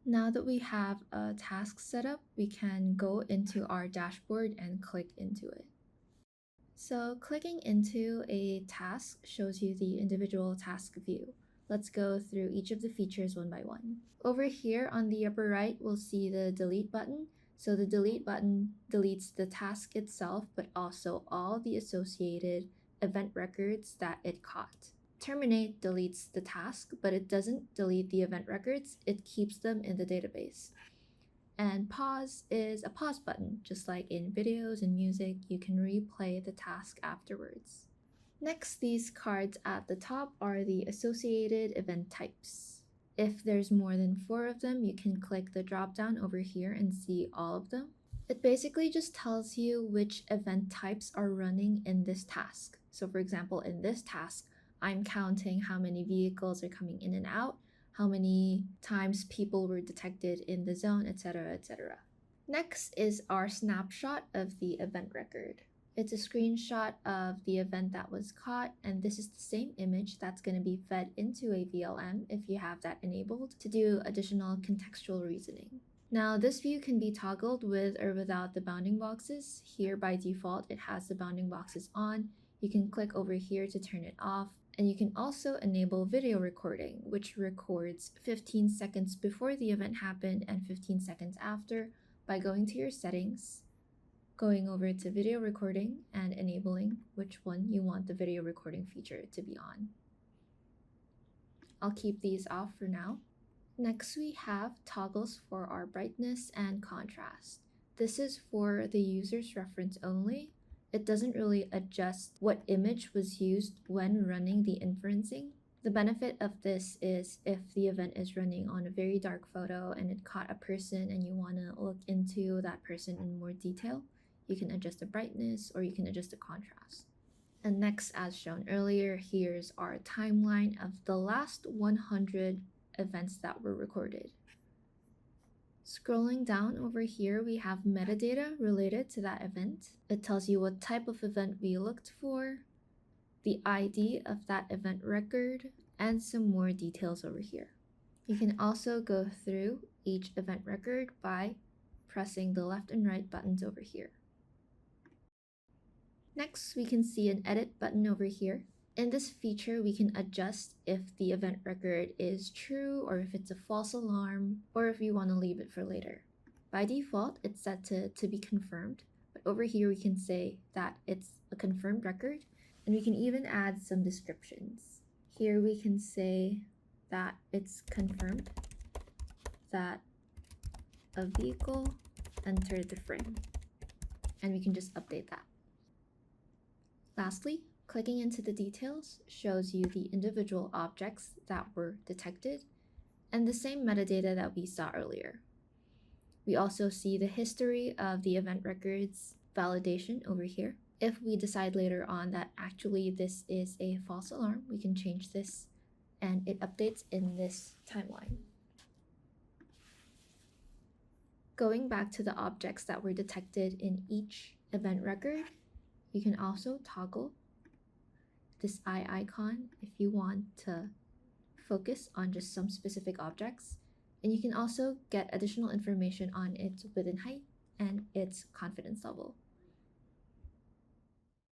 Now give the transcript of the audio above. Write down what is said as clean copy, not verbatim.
Now that we have a task set up, we can go into our dashboard and click into it. So clicking into a task shows you the individual task view. Let's go through each of the features one by one. Over here on the upper right, we'll see the delete button. So the delete button deletes the task itself, but also all the associated event records that it caught. Terminate deletes the task, but it doesn't delete the event records. It keeps them in the database. And pause is a pause button. Just like in videos and music, you can replay the task afterwards. Next, these cards at the top are the associated event types. If there's more than 4 of them, you can click the drop down over here and see all of them. It basically just tells you which event types are running in this task. So for example, in this task, I'm counting how many vehicles are coming in and out, how many times people were detected in the zone, etc., etc. Next is our snapshot of the event record. It's a screenshot of the event that was caught, and this is the same image that's going to be fed into a VLM if you have that enabled to do additional contextual reasoning. Now, this view can be toggled with or without the bounding boxes. Here by default, it has the bounding boxes on. You can click over here to turn it off. And you can also enable video recording, which records 15 seconds before the event happened and 15 seconds after by going to your settings, going over to video recording and enabling which one you want the video recording feature to be on. I'll keep these off for now. Next, we have toggles for our brightness and contrast. This is for the user's reference only. It doesn't really adjust what image was used when running the inferencing. The benefit of this is if the event is running on a very dark photo and it caught a person and you want to look into that person in more detail, you can adjust the brightness or you can adjust the contrast. And next, as shown earlier, here's our timeline of the last 100 events that were recorded. Scrolling down over here, we have metadata related to that event. It tells you what type of event we looked for, the ID of that event record, and some more details over here. You can also go through each event record by pressing the left and right buttons over here. Next, we can see an edit button over here. In this feature, we can adjust if the event record is true or if it's a false alarm or if you want to leave it for later. By default, it's set to be confirmed, but over here we can say that it's a confirmed record and we can even add some descriptions. Here we can say that it's confirmed that a vehicle entered the frame, and we can just update that. Lastly, clicking into the details shows you the individual objects that were detected and the same metadata that we saw earlier. We also see the history of the event records validation over here. If we decide later on that actually this is a false alarm, we can change this and it updates in this timeline. Going back to the objects that were detected in each event record, you can also toggle this eye icon if you want to focus on just some specific objects, and you can also get additional information on its width and height and its confidence level.